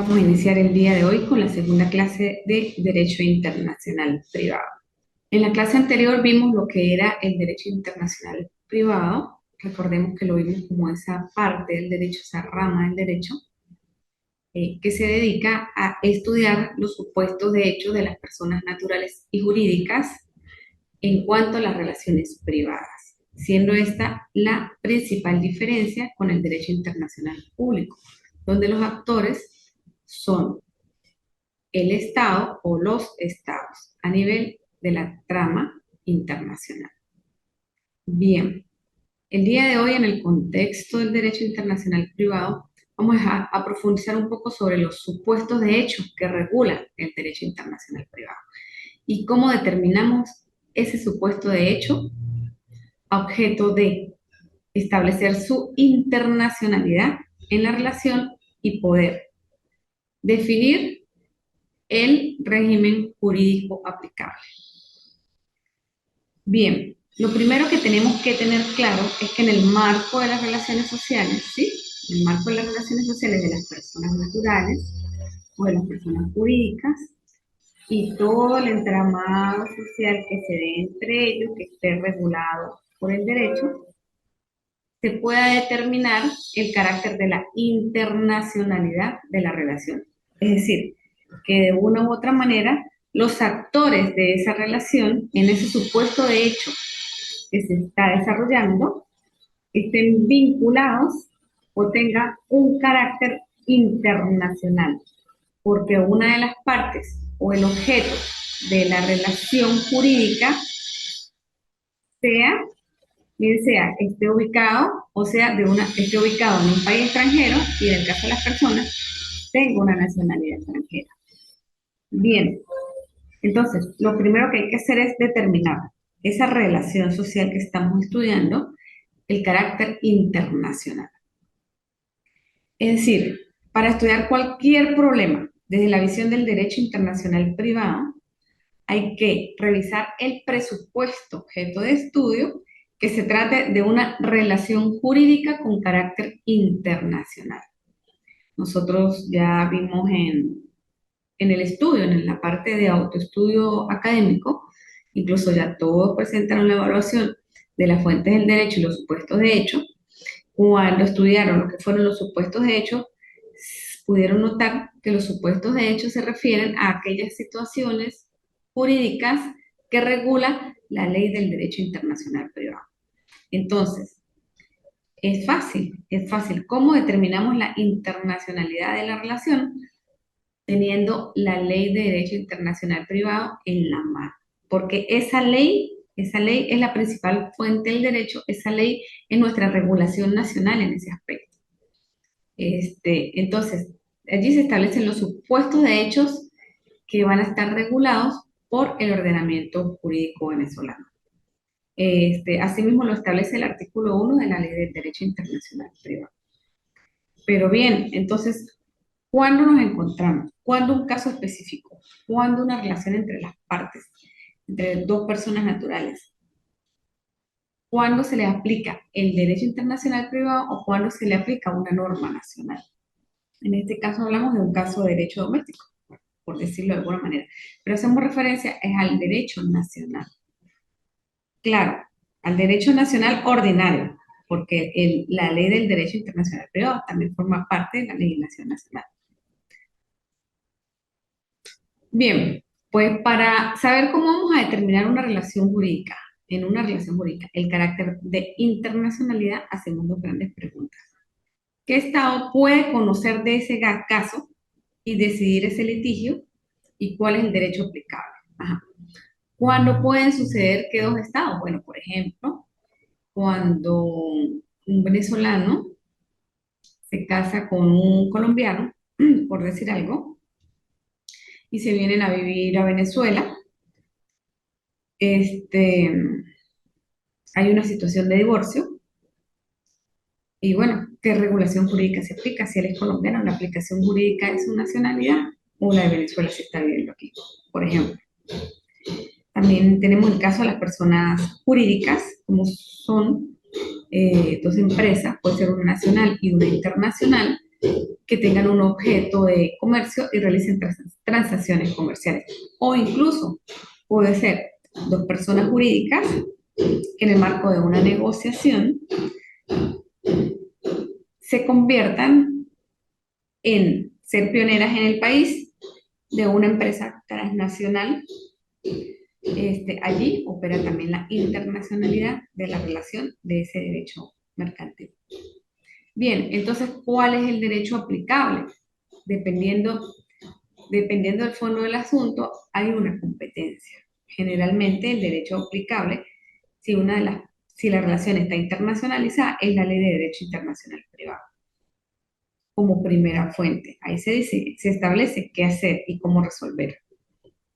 Vamos a iniciar el día de hoy con la segunda clase de Derecho Internacional Privado. En la clase anterior vimos lo que era el Derecho Internacional Privado. Recordemos que lo vimos como esa parte del derecho, esa rama del derecho, que se dedica a estudiar los supuestos de hecho de las personas naturales y jurídicas en cuanto a las relaciones privadas, siendo esta la principal diferencia con el derecho internacional público, donde los actores son el Estado o los Estados a nivel de la trama internacional. Bien, el día de hoy en el contexto del derecho internacional privado vamos a profundizar un poco sobre los supuestos de hechos que regulan el derecho internacional privado y cómo determinamos ese supuesto de hecho a objeto de establecer su internacionalidad en la relación y poder definir el régimen jurídico aplicable. Bien, lo primero que tenemos que tener claro es que en el marco de las relaciones sociales, ¿sí? En el marco de las relaciones sociales de las personas naturales o de las personas jurídicas y todo el entramado social que se dé entre ellos, que esté regulado por el derecho, se pueda determinar el carácter de la internacionalidad de la relación. Es decir, que de una u otra manera los actores de esa relación, en ese supuesto de hecho que se está desarrollando, estén vinculados o tengan un carácter internacional, porque una de las partes o el objeto de la relación jurídica sea, bien sea esté ubicado, o sea, esté ubicado en un país extranjero y en el caso de las personas, tenga una nacionalidad extranjera. Bien, entonces, lo primero que hay que hacer es determinar esa relación social que estamos estudiando, el carácter internacional. Es decir, para estudiar cualquier problema desde la visión del derecho internacional privado, hay que revisar el presupuesto objeto de estudio que se trate de una relación jurídica con carácter internacional. Nosotros ya vimos en el estudio, en la parte de autoestudio académico, incluso ya todos presentaron la evaluación de las fuentes del derecho y los supuestos de hecho. Cuando estudiaron lo que fueron los supuestos de hecho, pudieron notar que los supuestos de hecho se refieren a aquellas situaciones jurídicas que regula la ley del derecho internacional privado. Entonces, es fácil. ¿Cómo determinamos la internacionalidad de la relación? Teniendo la ley de derecho internacional privado en la mano. Porque esa ley es la principal fuente del derecho, esa ley es nuestra regulación nacional en ese aspecto. Entonces, allí se establecen los supuestos de hechos que van a estar regulados por el ordenamiento jurídico venezolano. Asimismo lo establece el artículo 1 de la Ley del Derecho Internacional Privado. Pero bien, entonces, ¿cuándo nos encontramos? ¿Cuándo un caso específico? ¿Cuándo una relación entre las partes, entre dos personas naturales? ¿Cuándo se le aplica el derecho internacional privado o cuándo se le aplica una norma nacional? En este caso hablamos de un caso de derecho doméstico, por decirlo de alguna manera, pero hacemos referencia es al derecho nacional. Claro, al derecho nacional ordinario, porque la ley del derecho internacional privado también forma parte de la legislación nacional. Bien, pues para saber cómo vamos a determinar una relación jurídica, en una relación jurídica, el carácter de internacionalidad, hacemos dos grandes preguntas. ¿Qué Estado puede conocer de ese caso y decidir ese litigio? ¿Y cuál es el derecho aplicable? Ajá. ¿Cuándo pueden suceder qué dos estados? Bueno, por ejemplo, cuando un venezolano se casa con un colombiano, por decir algo, y se vienen a vivir a Venezuela, hay una situación de divorcio, y bueno, ¿qué regulación jurídica se aplica? Si él es colombiano, la aplicación jurídica de su nacionalidad o la de Venezuela si está viviendo aquí, por ejemplo. También tenemos el caso de las personas jurídicas, como son dos empresas, puede ser una nacional y una internacional, que tengan un objeto de comercio y realicen transacciones comerciales. O incluso puede ser dos personas jurídicas que en el marco de una negociación se conviertan en ser pioneras en el país de una empresa transnacional. Allí opera también la internacionalidad de la relación de ese derecho mercantil. Bien, entonces, ¿cuál es el derecho aplicable? Dependiendo, dependiendo del fondo del asunto, hay una competencia. Generalmente, el derecho aplicable, si la relación está internacionalizada, es la Ley de Derecho Internacional Privado como primera fuente. Ahí se establece qué hacer y cómo resolver.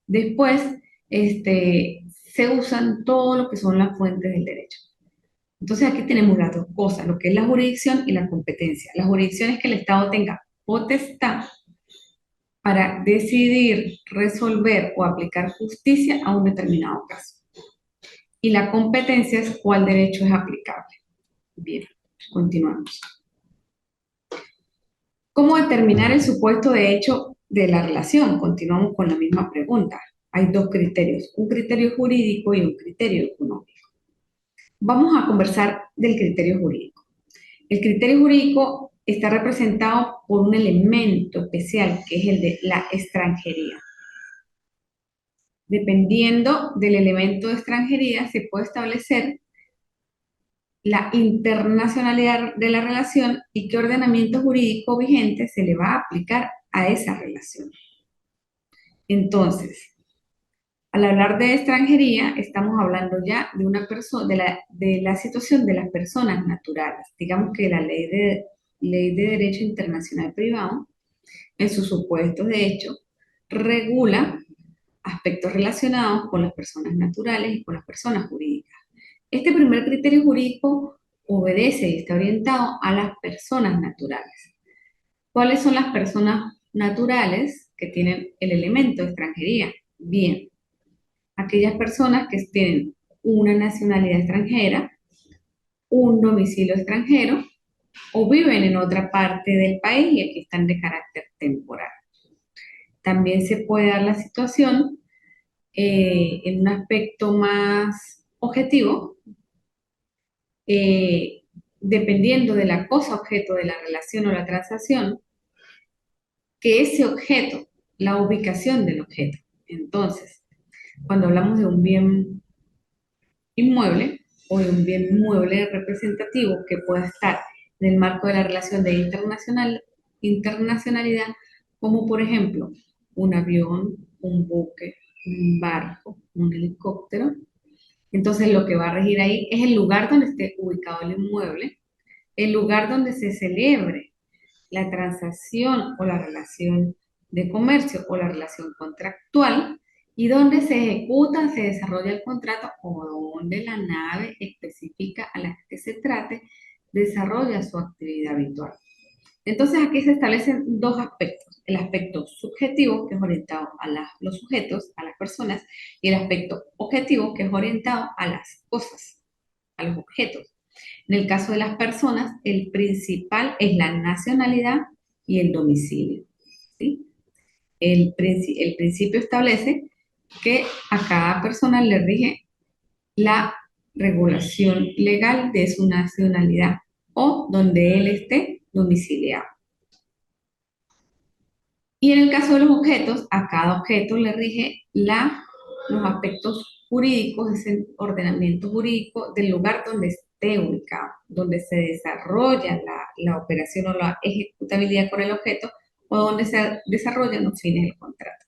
Después, se usan todo lo que son las fuentes del derecho. Entonces aquí tenemos las dos cosas, lo que es la jurisdicción y la competencia. La jurisdicción es que el Estado tenga potestad para decidir, resolver o aplicar justicia a un determinado caso. Y la competencia es cuál derecho es aplicable. Bien, continuamos. ¿Cómo determinar el supuesto de hecho de la relación? Continuamos con la misma pregunta. Hay dos criterios, un criterio jurídico y un criterio económico. Vamos a conversar del criterio jurídico. El criterio jurídico está representado por un elemento especial que es el de la extranjería. Dependiendo del elemento de extranjería, se puede establecer la internacionalidad de la relación y qué ordenamiento jurídico vigente se le va a aplicar a esa relación. Entonces, al hablar de extranjería, estamos hablando ya de una persona, de la situación de las personas naturales. Digamos que la ley de Derecho Internacional Privado, en sus supuestos de hecho, regula aspectos relacionados con las personas naturales y con las personas jurídicas. Este primer criterio jurídico obedece y está orientado a las personas naturales. ¿Cuáles son las personas naturales que tienen el elemento de extranjería? Bien, aquellas personas que tienen una nacionalidad extranjera, un domicilio extranjero o viven en otra parte del país y aquí están de carácter temporal. También se puede dar la situación en un aspecto más objetivo, eh, dependiendo de la cosa objeto de la relación o la transacción, que ese objeto, la ubicación del objeto. Entonces, cuando hablamos de un bien inmueble o de un bien mueble representativo que pueda estar en el marco de la relación de internacionalidad, como por ejemplo un avión, un buque, un barco, un helicóptero. Entonces lo que va a regir ahí es el lugar donde esté ubicado el inmueble, el lugar donde se celebre la transacción o la relación de comercio o la relación contractual y donde se ejecuta, se desarrolla el contrato o donde la nave específica a la que se trate desarrolla su actividad habitual. Entonces aquí se establecen dos aspectos, el aspecto subjetivo que es orientado a los sujetos, a las personas, y el aspecto objetivo que es orientado a las cosas, a los objetos. En el caso de las personas, el principal es la nacionalidad y el domicilio. ¿Sí? El principio establece que a cada persona le rige la regulación legal de su nacionalidad o donde él esté domiciliado. Y en el caso de los objetos, a cada objeto le rige los aspectos jurídicos, ese ordenamiento jurídico del lugar donde esté ubicado, donde se desarrolla la operación o la ejecutabilidad con el objeto o donde se desarrollan los fines del contrato.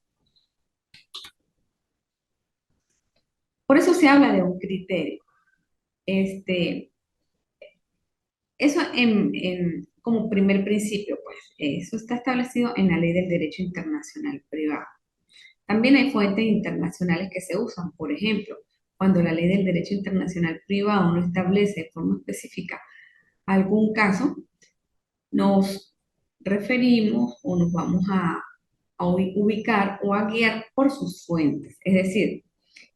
Por eso se habla de un criterio. Eso como primer principio, pues, eso está establecido en la Ley del Derecho Internacional Privado. También hay fuentes internacionales que se usan, por ejemplo, cuando la Ley del Derecho Internacional Privado no establece de forma específica algún caso, nos referimos o nos vamos a ubicar o a guiar por sus fuentes. Es decir,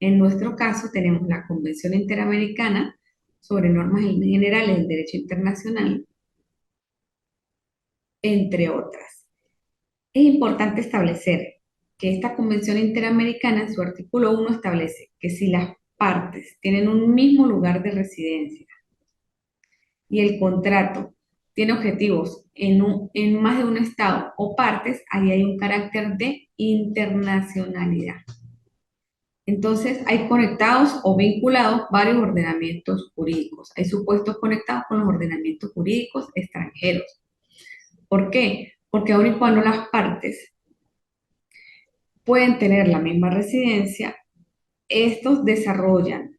en nuestro caso tenemos la Convención Interamericana sobre Normas Generales del Derecho Internacional, entre otras. Es importante establecer que esta Convención Interamericana en su artículo 1 establece que si las partes tienen un mismo lugar de residencia y el contrato tiene objetivos en más de un estado o partes, ahí hay un carácter de internacionalidad. Entonces, hay conectados o vinculados varios ordenamientos jurídicos. Hay supuestos conectados con los ordenamientos jurídicos extranjeros. ¿Por qué? Porque aun y cuando las partes pueden tener la misma residencia, estos desarrollan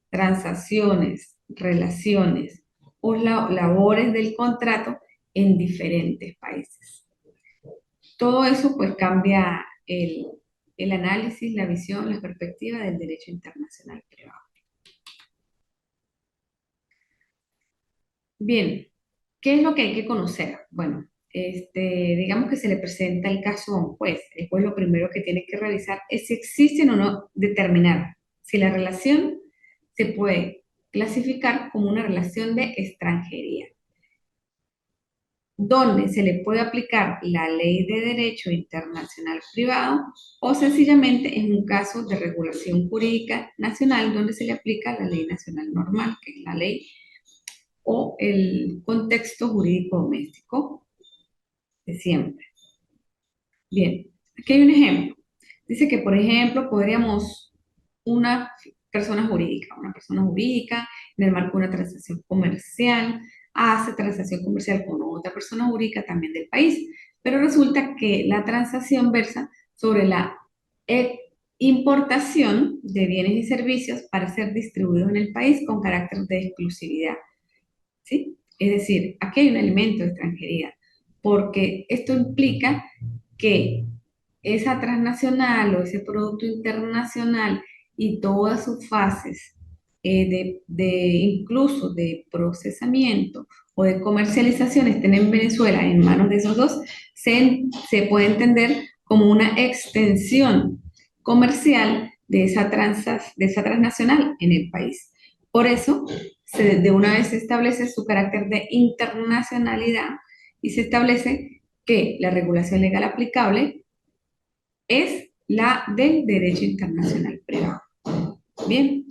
transacciones, relaciones o labores del contrato en diferentes países. Todo eso pues cambia el análisis, la visión, la perspectiva del derecho internacional privado. Bien, ¿qué es lo que hay que conocer? Bueno, digamos que se le presenta el caso a un juez. El juez lo primero que tiene que revisar es si existen o no, determinar si la relación se puede clasificar como una relación de extranjería, donde se le puede aplicar la ley de derecho internacional privado o sencillamente en un caso de regulación jurídica nacional donde se le aplica la ley nacional normal, que es la ley o el contexto jurídico doméstico de siempre. Bien, aquí hay un ejemplo. Dice que, por ejemplo, podríamos una persona jurídica en el marco de una transacción comercial, hace transacción comercial con otra persona jurídica también del país, pero resulta que la transacción versa sobre la e- importación de bienes y servicios para ser distribuidos en el país con carácter de exclusividad. ¿Sí? Es decir, aquí hay un elemento de extranjería, porque esto implica que esa transnacional o ese producto internacional y todas sus fases incluso de procesamiento o de comercialización estén en Venezuela en manos de esos dos, se puede entender como una extensión comercial de esa transnacional en el país. Por eso, de una vez se establece su carácter de internacionalidad y se establece que la regulación legal aplicable es la del derecho internacional privado. Bien,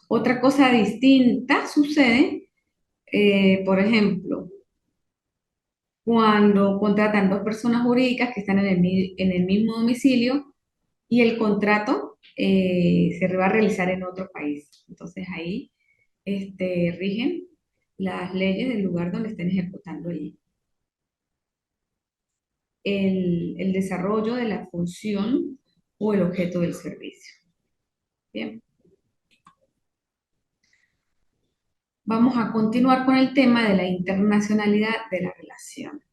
otra cosa distinta sucede, por ejemplo, cuando contratan dos personas jurídicas que están en el mismo domicilio y el contrato se va a realizar en otro país. Entonces ahí rigen las leyes del lugar donde estén ejecutando el desarrollo de la función o el objeto del servicio. Bien, vamos a continuar con el tema de la internacionalidad de la relación.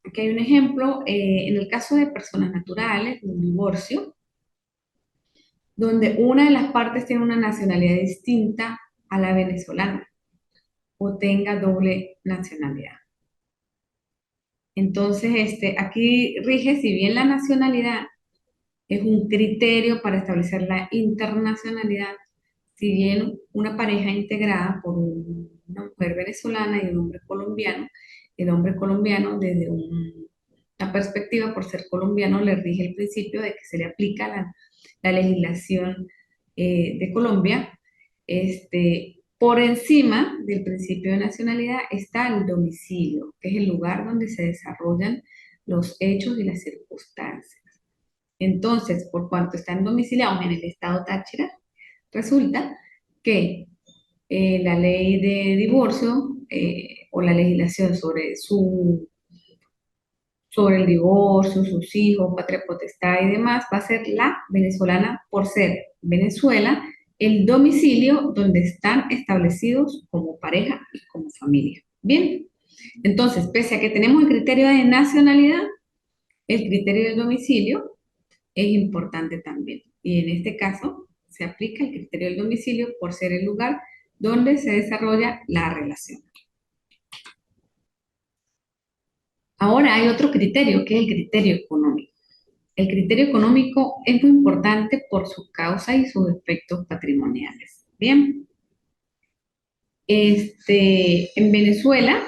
Aquí hay un ejemplo, en el caso de personas naturales, un divorcio, donde una de las partes tiene una nacionalidad distinta a la venezolana o tenga doble nacionalidad. Entonces, aquí rige, si bien la nacionalidad es un criterio para establecer la internacionalidad, si bien una pareja integrada por una mujer venezolana y un hombre colombiano, el hombre colombiano desde una perspectiva, por ser colombiano, le rige el principio de que se le aplica la legislación de Colombia. Por encima del principio de nacionalidad está el domicilio, que es el lugar donde se desarrollan los hechos y las circunstancias. Entonces, por cuanto están domiciliados en el estado Táchira, resulta que la ley de divorcio o la legislación sobre el divorcio, sus hijos, patria potestad y demás, va a ser la venezolana por ser Venezuela el domicilio donde están establecidos como pareja y como familia. Bien, entonces, pese a que tenemos el criterio de nacionalidad, el criterio del domicilio es importante también. Y en este caso se aplica el criterio del domicilio por ser el lugar donde se desarrolla la relación. Ahora hay otro criterio, que es el criterio económico. El criterio económico es muy importante por su causa y sus efectos patrimoniales. Bien, en Venezuela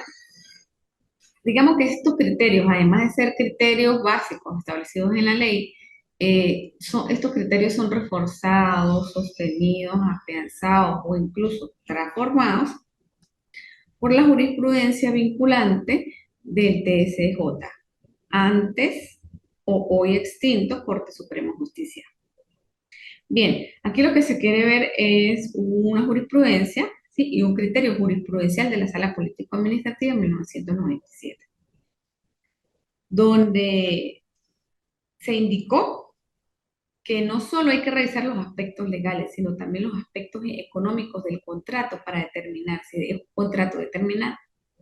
digamos que estos criterios, además de ser criterios básicos establecidos en la ley, estos criterios son reforzados, sostenidos, afianzados o incluso transformados por la jurisprudencia vinculante del TSJ, antes o hoy extinto Corte Suprema de Justicia. Bien, aquí lo que se quiere ver es una jurisprudencia, ¿sí? Y un criterio jurisprudencial de la Sala Político-Administrativa en 1997, donde se indicó que no solo hay que revisar los aspectos legales, sino también los aspectos económicos del contrato para determinar si es un contrato determinado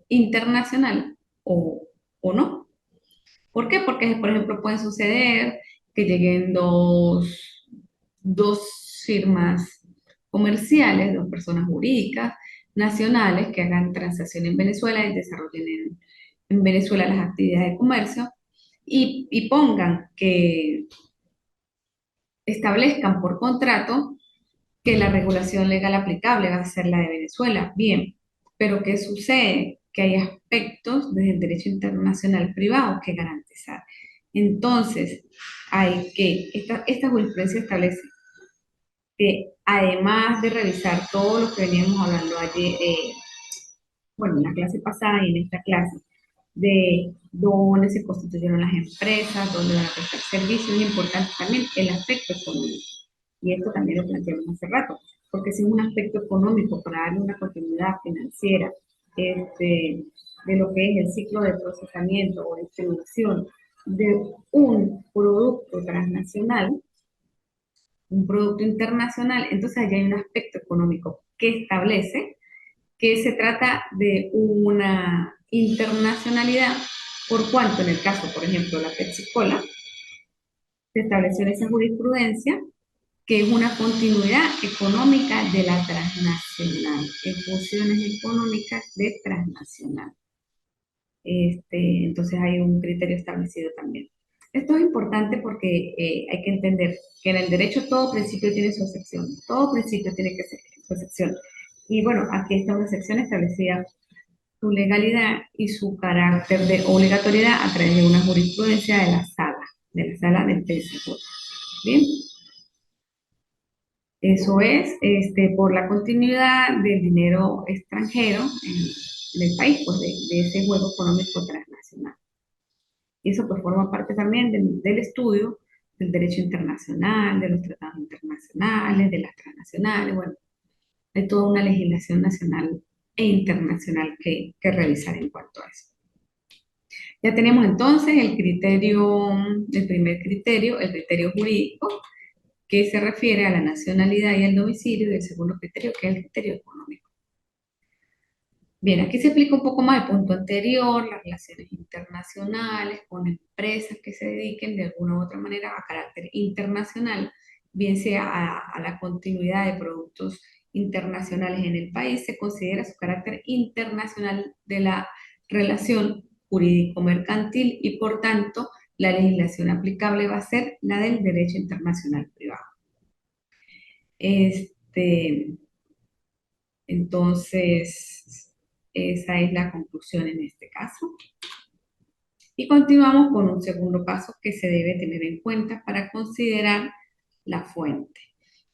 internacional o no. ¿Por qué? Porque, por ejemplo, puede suceder que lleguen dos firmas comerciales, dos personas jurídicas nacionales que hagan transacción en Venezuela y desarrollen en Venezuela las actividades de comercio y pongan que establezcan por contrato que la regulación legal aplicable va a ser la de Venezuela. Bien, pero ¿qué sucede? Que hay aspectos del derecho internacional privado que garantizar. Entonces, esta jurisprudencia establece que además de revisar todo lo que veníamos hablando ayer, bueno, en la clase pasada y en esta clase, de dónde se constituyeron las empresas, dónde van a prestar servicios, es importante también el aspecto económico. Y esto también lo planteamos hace rato, porque si es un aspecto económico para darle una continuidad financiera de lo que es el ciclo de procesamiento o distribución de un producto transnacional, un producto internacional, entonces allá hay un aspecto económico que establece que se trata de una internacionalidad, por cuanto en el caso, por ejemplo, de la Pepsi Cola, se estableció en esa jurisprudencia que es una continuidad económica de la transnacional, en funciones económicas de transnacional. Entonces hay un criterio establecido también. Esto es importante porque hay que entender que en el derecho todo principio tiene su excepción, todo principio tiene que ser su excepción. Y bueno, aquí está una excepción establecida, su legalidad y su carácter de obligatoriedad a través de una jurisprudencia de la sala del TSJ. Bien, eso es por la continuidad del dinero extranjero en el país, pues de ese juego económico transnacional. Y eso pues forma parte también del estudio del derecho internacional, de los tratados internacionales, de las transnacionales, bueno, de toda una legislación nacional e internacional que revisar en cuanto a eso. Ya tenemos entonces el primer criterio, el criterio jurídico, que se refiere a la nacionalidad y al domicilio, y el segundo criterio, que es el criterio económico. Bien, aquí se explica un poco más el punto anterior, las relaciones internacionales con empresas que se dediquen de alguna u otra manera a carácter internacional, bien sea a la continuidad de productos internacionales en el país, se considera su carácter internacional de la relación jurídico-mercantil y por tanto la legislación aplicable va a ser la del derecho internacional privado. Este, entonces, esa es la conclusión en este caso. Y continuamos con un segundo paso que se debe tener en cuenta para considerar la fuente.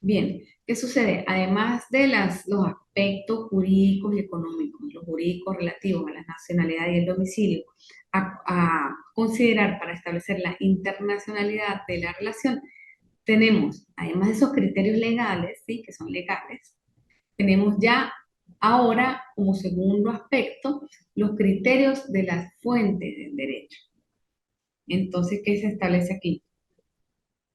Bien, ¿qué sucede? Además de los aspectos jurídicos y económicos, los jurídicos relativos a la nacionalidad y el domicilio, a considerar para establecer la internacionalidad de la relación, tenemos, además de esos criterios legales, ¿sí? Que son legales, tenemos ya ahora como segundo aspecto los criterios de las fuentes del derecho. Entonces, ¿qué se establece aquí?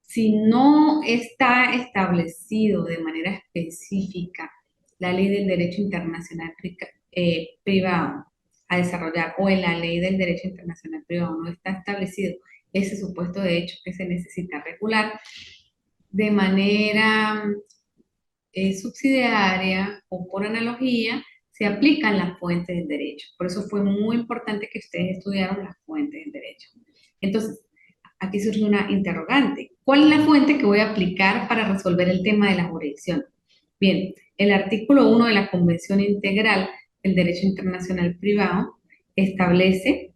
Si no está establecido de manera específica la ley del derecho internacional privado a desarrollar o en la ley del derecho internacional privado no está establecido ese supuesto de hecho que se necesita regular de manera subsidiaria o por analogía, se aplican las fuentes del derecho. Por eso fue muy importante que ustedes estudiaran las fuentes del derecho. Entonces, aquí surge una interrogante. ¿Cuál es la fuente que voy a aplicar para resolver el tema de la jurisdicción? Bien, el artículo 1 de la Convención Integral del Derecho Internacional Privado establece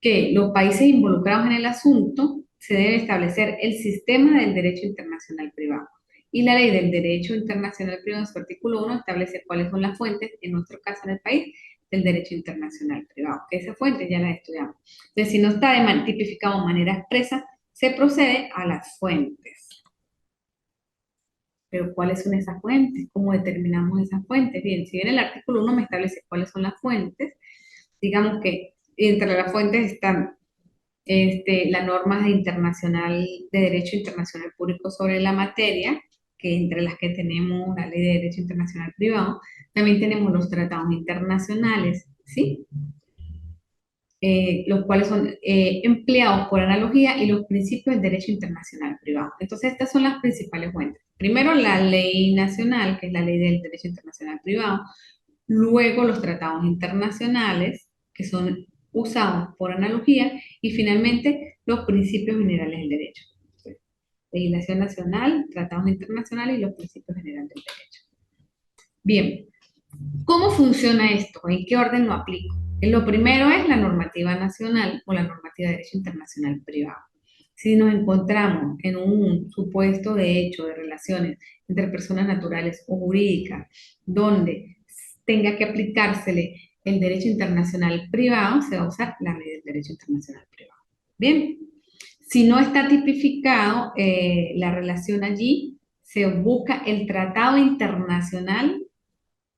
que los países involucrados en el asunto se debe establecer el sistema del derecho internacional privado. Y la ley del derecho internacional privado en su artículo 1 establece cuáles son las fuentes, en nuestro caso en el país, del derecho internacional privado, que esa fuente ya la estudiamos. Entonces, si no está tipificado de manera expresa, se procede a las fuentes. Pero ¿cuáles son esas fuentes? ¿Cómo determinamos esas fuentes? Bien, si bien el artículo 1 me establece cuáles son las fuentes, digamos que entre las fuentes están la norma internacional de derecho internacional público sobre la materia, que entre las que tenemos la ley de derecho internacional privado, también tenemos los tratados internacionales, ¿sí? Los cuales son empleados por analogía y los principios del derecho internacional privado. Entonces, estas son las principales fuentes. Primero, la ley nacional, que es la ley del derecho internacional privado. Luego, los tratados internacionales, que son usados por analogía. Y finalmente, los principios generales del derecho. Legislación nacional, tratados internacionales y los principios generales del derecho. Bien, ¿cómo funciona esto? ¿En qué orden lo aplico? Lo primero es la normativa nacional o la normativa de derecho internacional privado. Si nos encontramos en un supuesto de hecho de relaciones entre personas naturales o jurídicas donde tenga que aplicársele el derecho internacional privado, se va a usar la ley del derecho internacional privado. Bien, si no está tipificado la relación allí, se busca el tratado internacional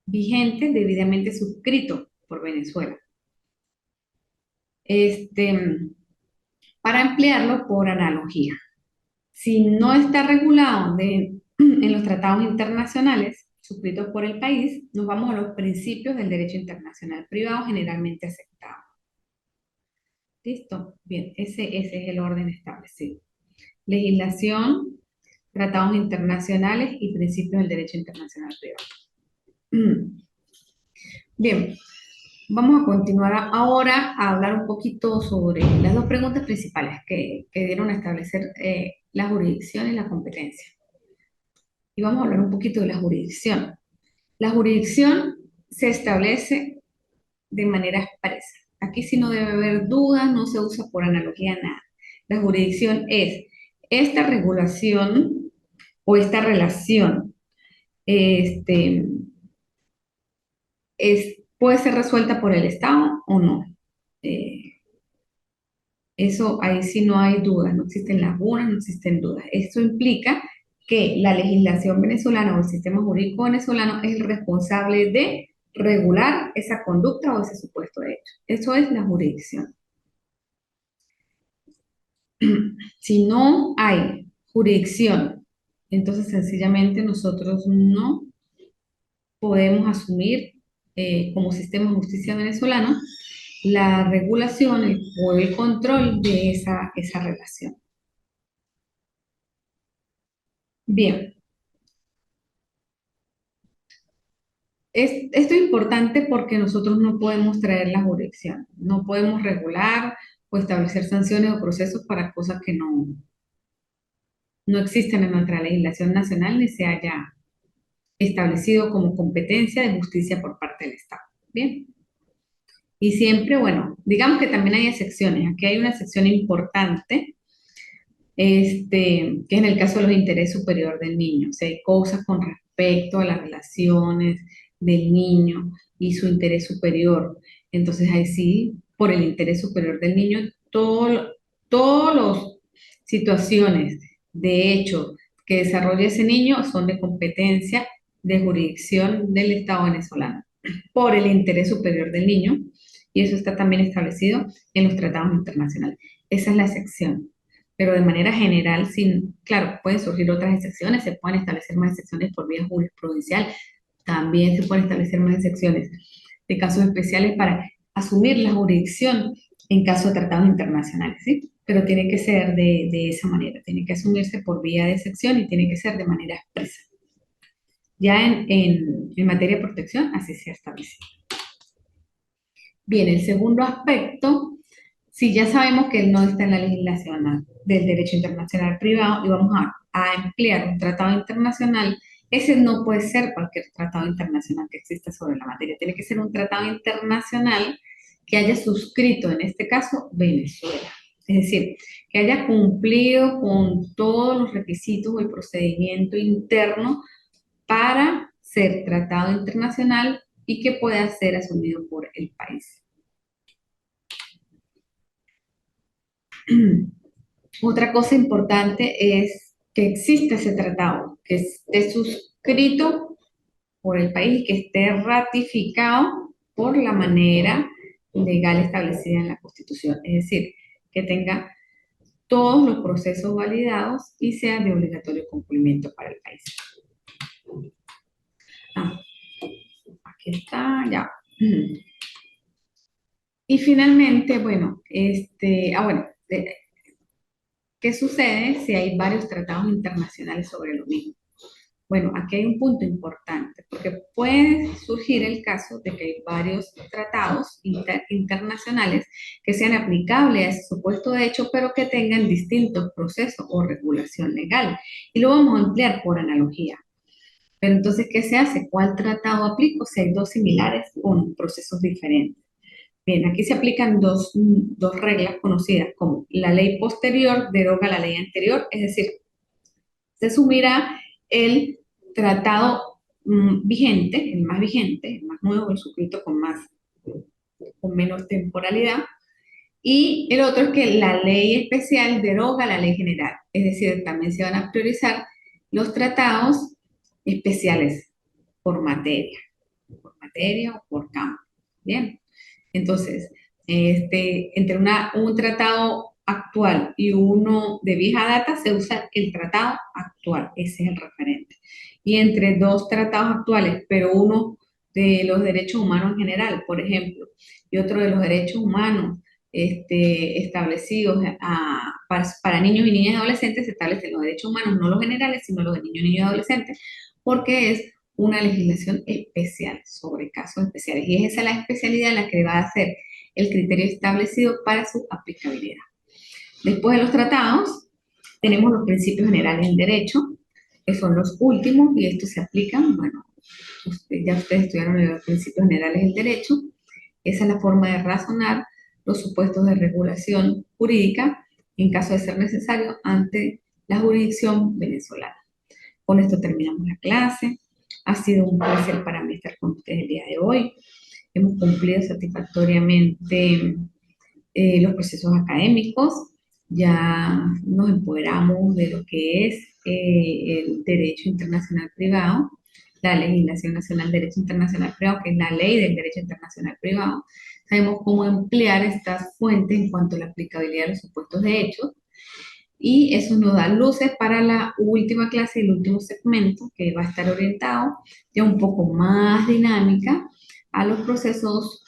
vigente debidamente suscrito por Venezuela. Para emplearlo por analogía. Si no está regulado en los tratados internacionales suscritos por el país, nos vamos a los principios del derecho internacional privado generalmente aceptado. ¿Listo? Bien, ese es el orden establecido. Legislación, tratados internacionales y principios del derecho internacional privado. Bien, vamos a continuar ahora a hablar un poquito sobre las dos preguntas principales que dieron a establecer la jurisdicción y la competencia. Y vamos a hablar un poquito de la jurisdicción. La jurisdicción se establece de manera expresa. Aquí sí no debe haber dudas, no se usa por analogía nada. La jurisdicción es esta regulación o esta relación puede ser resuelta por el Estado o no. Eso ahí sí no hay dudas, no existen lagunas, no existen dudas. Esto implica que la legislación venezolana o el sistema jurídico venezolano es el responsable de regular esa conducta o ese supuesto de hecho. Eso es la jurisdicción. Si no hay jurisdicción, entonces sencillamente nosotros no podemos asumir como sistema de justicia venezolano la regulación o el control de esa relación. Bien, esto es importante porque nosotros no podemos traer la jurisdicción, no podemos regular o establecer sanciones o procesos para cosas que no existen en nuestra legislación nacional ni se haya establecido como competencia de justicia por parte del Estado. Bien. Y siempre, bueno, digamos que también hay excepciones. Aquí hay una excepción importante, que es en el caso de los intereses superior del niño. O sea, hay cosas con respecto a las relaciones del niño y su interés superior. Entonces, ahí sí, por el interés superior del niño, todas las situaciones de hecho que desarrolla ese niño son de competencia de jurisdicción del Estado venezolano por el interés superior del niño, y eso está también establecido en los tratados internacionales. Esa es la excepción. Pero de manera general, claro, pueden surgir otras excepciones, se pueden establecer más excepciones por vía jurisprudencial, también se pueden establecer más excepciones de casos especiales para asumir la jurisdicción en caso de tratados internacionales, ¿sí? Pero tiene que ser de esa manera, tiene que asumirse por vía de excepción y tiene que ser de manera expresa. Ya en materia de protección, así se ha establecido. Bien, el segundo aspecto, si ya sabemos que no está en la legislación del derecho internacional privado y vamos a emplear un tratado internacional, ese no puede ser cualquier tratado internacional que exista sobre la materia, tiene que ser un tratado internacional que haya suscrito, en este caso, Venezuela. Es decir, que haya cumplido con todos los requisitos o el procedimiento interno para ser tratado internacional y que pueda ser asumido por el país. Otra cosa importante es que exista ese tratado, que esté suscrito por el país y que esté ratificado por la manera legal establecida en la Constitución. Es decir, que tenga todos los procesos validados y sea de obligatorio cumplimiento para el país. Ah, aquí está, ya. Y finalmente, bueno, ¿qué sucede si hay varios tratados internacionales sobre lo mismo? Bueno, aquí hay un punto importante, porque puede surgir el caso de que hay varios tratados internacionales que sean aplicables a ese supuesto de hecho, pero que tengan distintos procesos o regulación legal. Y lo vamos a emplear por analogía. Pero entonces, ¿qué se hace? ¿Cuál tratado aplico si hay dos similares con procesos diferentes? Bien, aquí se aplican dos reglas conocidas como la ley posterior deroga la ley anterior, es decir, se asumirá el tratado vigente, el más nuevo, el suscrito con menor temporalidad, y el otro es que la ley especial deroga la ley general, es decir, también se van a priorizar los tratados especiales por materia, o por campo. Bien, entonces, entre un tratado actual y uno de vieja data se usa el tratado actual, ese es el referente. Y entre dos tratados actuales, pero uno de los derechos humanos en general, por ejemplo, y otro de los derechos humanos establecidos para niños y niñas y adolescentes, se establecen los derechos humanos, no los generales, sino los de niños, niños y adolescentes, porque es una legislación especial sobre casos especiales. Y es esa la especialidad en la que va a ser el criterio establecido para su aplicabilidad. Después de los tratados, tenemos los principios generales del derecho, que son los últimos, y estos se aplican, bueno, ya ustedes estudiaron los principios generales del derecho. Esa es la forma de razonar los supuestos de regulación jurídica en caso de ser necesario ante la jurisdicción venezolana. Con esto terminamos la clase. Ha sido un placer para mí estar con ustedes el día de hoy. Hemos cumplido satisfactoriamente los procesos académicos. Ya nos empoderamos de lo que es el derecho internacional privado, la legislación nacional de derecho internacional privado, que es la ley del derecho internacional privado. Sabemos cómo emplear estas fuentes en cuanto a la aplicabilidad de los supuestos de hechos. Y eso nos da luces para la última clase, el último segmento, que va a estar orientado ya un poco más dinámica a los procesos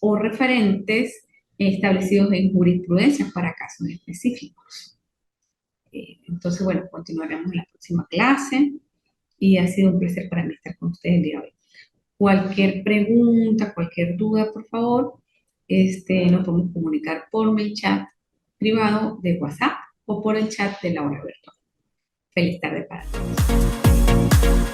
o referentes establecidos en jurisprudencia para casos específicos. Entonces, bueno, continuaremos en la próxima clase y ha sido un placer para mí estar con ustedes el día de hoy. Cualquier pregunta, cualquier duda, por favor, nos podemos comunicar por mi chat privado de WhatsApp o por el chat de la hora virtual. Feliz tarde para todos.